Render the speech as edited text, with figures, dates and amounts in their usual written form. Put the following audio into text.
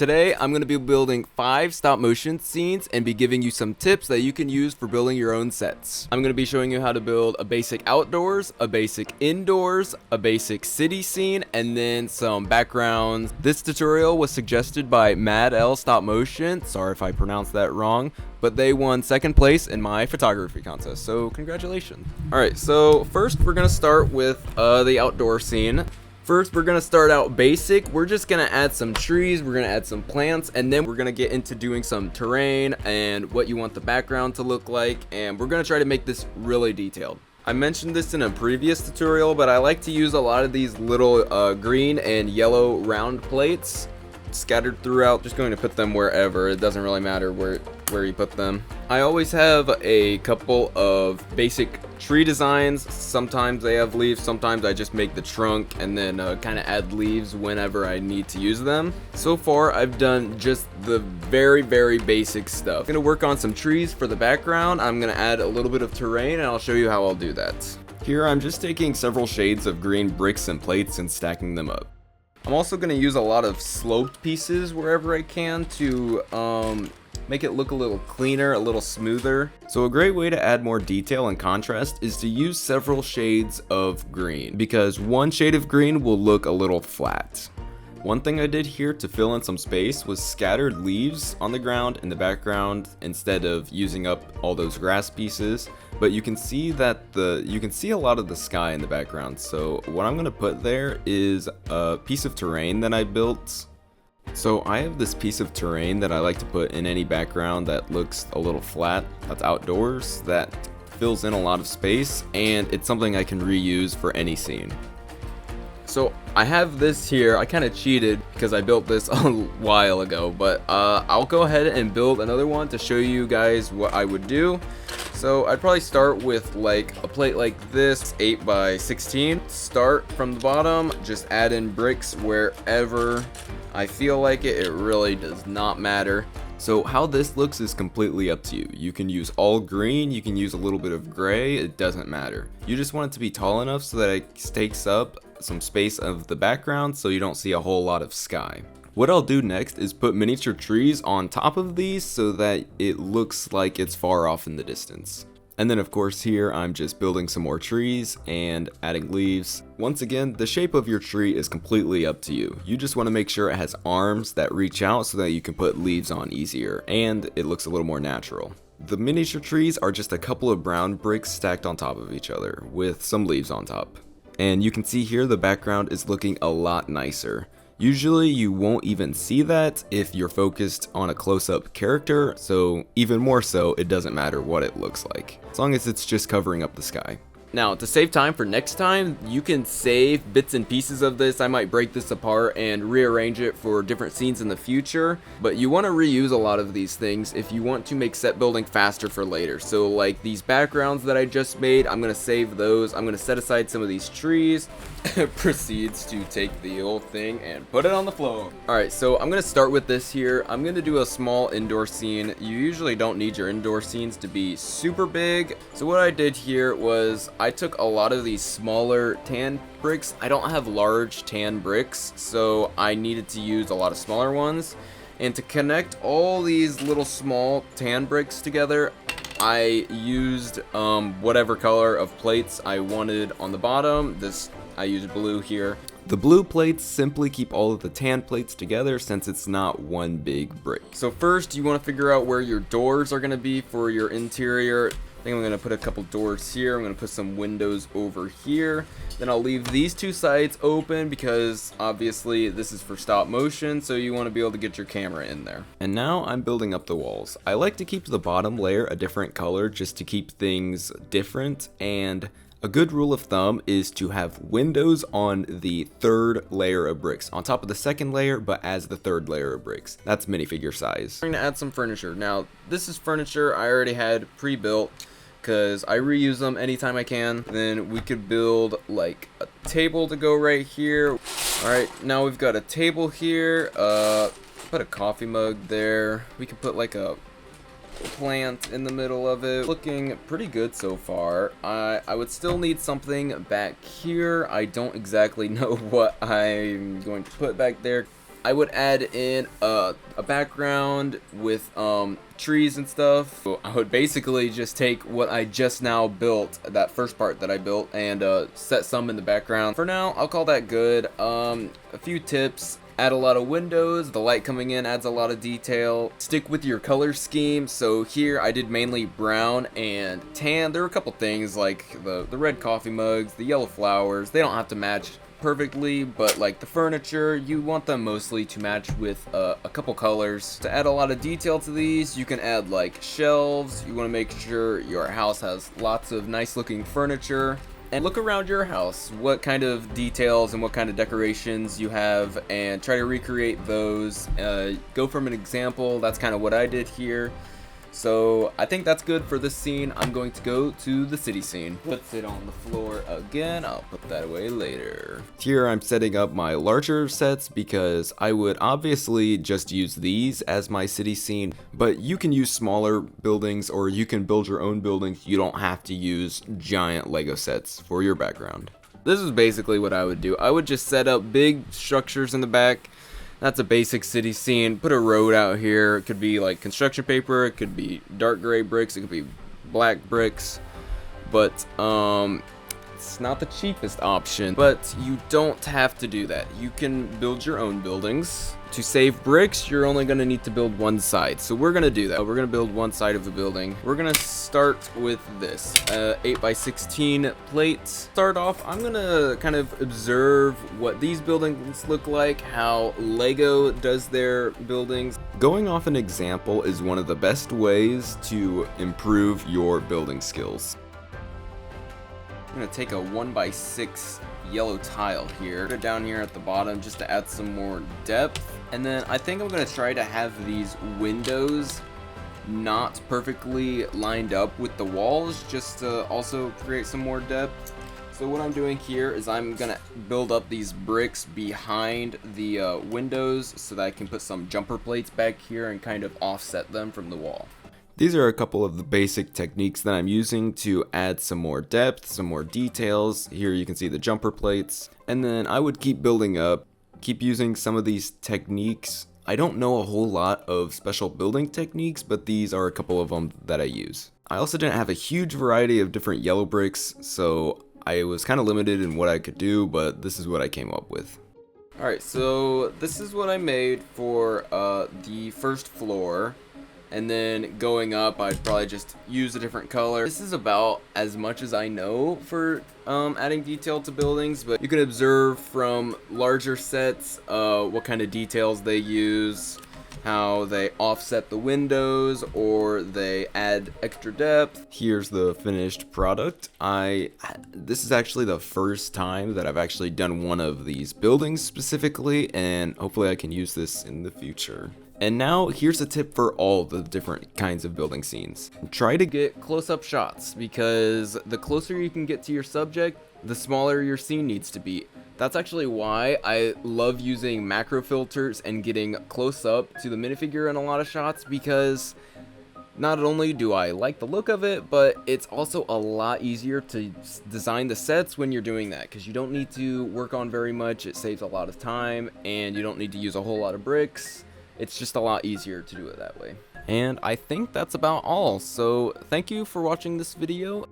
Today, I'm going to be building 5 stop motion scenes and be giving you some tips that you can use for building your own sets. I'm going to be showing you how to build a basic outdoors, a basic indoors, a basic city scene, and then some backgrounds. This tutorial was suggested by Mad L Stop Motion. Sorry if I pronounced that wrong, but they won 2nd place in my photography contest, so congratulations. Alright, so first we're going to start with the outdoor scene. First, we're going to start out basic. We're just going to add some trees, we're going to add some plants, and then we're going to get into doing some terrain and what you want the background to look like, and we're going to try to make this really detailed. I mentioned this in a previous tutorial, but I like to use a lot of these little green and yellow round plates scattered throughout. Just going to put them wherever. It doesn't really matter where you put them. I always have a couple of basic tree designs. Sometimes they have leaves, sometimes I just make the trunk and then kind of add leaves whenever I need to use them. So far I've done just the very basic stuff. I'm gonna work on some trees for the background. I'm gonna add a little bit of terrain and I'll show you how I'll do that. Here I'm just taking several shades of green bricks and plates and stacking them up. I'm also going to use a lot of sloped pieces wherever I can to make it look a little cleaner, a little smoother. So a great way to add more detail and contrast is to use several shades of green, because one shade of green will look a little flat. One thing I did here to fill in some space was scattered leaves on the ground in the background instead of using up all those grass pieces. But you can see that you can see a lot of the sky in the background. So what I'm gonna put there is a piece of terrain that I built. So I have this piece of terrain that I like to put in any background that looks a little flat, that's outdoors, that fills in a lot of space, and it's something I can reuse for any scene. So I have this here. I kind of cheated because I built this a while ago, but I'll go ahead and build another one to show you guys what I would do. So I'd probably start with like a plate like this, 8 by 16. Start from the bottom, just add in bricks wherever I feel like it. It really does not matter. So how this looks is completely up to you. You can use all green, you can use a little bit of gray, it doesn't matter. You just want it to be tall enough so that it takes up some space of the background so you don't see a whole lot of sky. What I'll do next is put miniature trees on top of these so that it looks like it's far off in the distance. And then of course here I'm just building some more trees and adding leaves. Once again, the shape of your tree is completely up to you. You just want to make sure it has arms that reach out so that you can put leaves on easier and it looks a little more natural. The miniature trees are just a couple of brown bricks stacked on top of each other with some leaves on top. And you can see here the background is looking a lot nicer. Usually you won't even see that if you're focused on a close-up character, so even more so, it doesn't matter what it looks like, as long as it's just covering up the sky. Now, to save time for next time, you can save bits and pieces of this. I might break this apart and rearrange it for different scenes in the future, but you want to reuse a lot of these things if you want to make set building faster for later. So like these backgrounds that I just made, I'm going to save those. I'm going to set aside some of these trees. Proceeds to take the whole thing and put it on the floor. Alright, so I'm going to start with this here. I'm going to do a small indoor scene. You usually don't need your indoor scenes to be super big. So what I did here was I took a lot of these smaller tan bricks. I don't have large tan bricks, so I needed to use a lot of smaller ones. And to connect all these little small tan bricks together, I used whatever color of plates I wanted on the bottom. I used blue here. The blue plates simply keep all of the tan plates together since it's not one big brick. So first you want to figure out where your doors are going to be for your interior. I think I'm going to put a couple doors here. I'm going to put some windows over here. Then I'll leave these 2 sides open because obviously this is for stop motion, so you want to be able to get your camera in there. And now I'm building up the walls. I like to keep the bottom layer a different color just to keep things different, and a good rule of thumb is to have windows on the 3rd layer of bricks, on top of the 2nd layer, but as the 3rd layer of bricks. That's minifigure size. I'm going to add some furniture. Now, this is furniture I already had pre-built because I reuse them anytime I can. Then we could build like a table to go right here. Alright, now we've got a table here. Put a coffee mug there. We could put like a plant in the middle of it. Looking pretty good so far. I would still need something back here. I don't exactly know what I'm going to put back there. I would add in a background with trees and stuff. So I would basically just take what I just now built, that first part that I built, and set some in the background. For now, I'll call that good. A few tips. Add a lot of windows, the light coming in adds a lot of detail. Stick with your color scheme. So here I did mainly brown and tan. There were a couple things like the red coffee mugs, the yellow flowers. They don't have to match perfectly, but like the furniture, you want them mostly to match with a couple colors. To add a lot of detail to these, you can add like shelves. You want to make sure your house has lots of nice looking furniture. And look around your house, what kind of details and what kind of decorations you have, and try to recreate those. Go from an example. That's kind of what I did here. So I think that's good for this scene. I'm going to go to the city scene. Puts it on the floor again. I'll put that away later. Here I'm setting up my larger sets because I would obviously just use these as my city scene, but you can use smaller buildings or you can build your own buildings. You don't have to use giant Lego sets for your background. This is basically what I would do. I would just set up big structures in the back. That's a basic city scene. Put a road out here. It could be like construction paper. It could be dark gray bricks. It could be black bricks. But it's not the cheapest option. But you don't have to do that. You can build your own buildings. To save bricks, you're only going to need to build one side. So we're going to do that. We're going to build one side of the building. We're going to start with this 8x16 plate. Start off, I'm going to kind of observe what these buildings look like, how Lego does their buildings. Going off an example is one of the best ways to improve your building skills. I'm going to take a 1x6 yellow tile here, put it down here at the bottom just to add some more depth. And then I think I'm going to try to have these windows not perfectly lined up with the walls just to also create some more depth. So what I'm doing here is I'm going to build up these bricks behind the windows so that I can put some jumper plates back here and kind of offset them from the wall. These are a couple of the basic techniques that I'm using to add some more depth, some more details. Here you can see the jumper plates. And then I would keep building up, keep using some of these techniques. I don't know a whole lot of special building techniques, but these are a couple of them that I use. I also didn't have a huge variety of different yellow bricks, so I was kind of limited in what I could do, but this is what I came up with. Alright, so this is what I made for the first floor. And then going up, I'd probably just use a different color. This is about as much as I know for adding detail to buildings, but you can observe from larger sets what kind of details they use, how they offset the windows, or they add extra depth. Here's the finished product. This is actually the first time that I've actually done one of these buildings specifically, and hopefully I can use this in the future. And now here's a tip for all the different kinds of building scenes. Try to get close-up shots, because the closer you can get to your subject, the smaller your scene needs to be. That's actually why I love using macro filters and getting close up to the minifigure in a lot of shots, because not only do I like the look of it, but it's also a lot easier to design the sets when you're doing that, because you don't need to work on very much. It saves a lot of time, and you don't need to use a whole lot of bricks. It's just a lot easier to do it that way. And I think that's about all. So thank you for watching this video.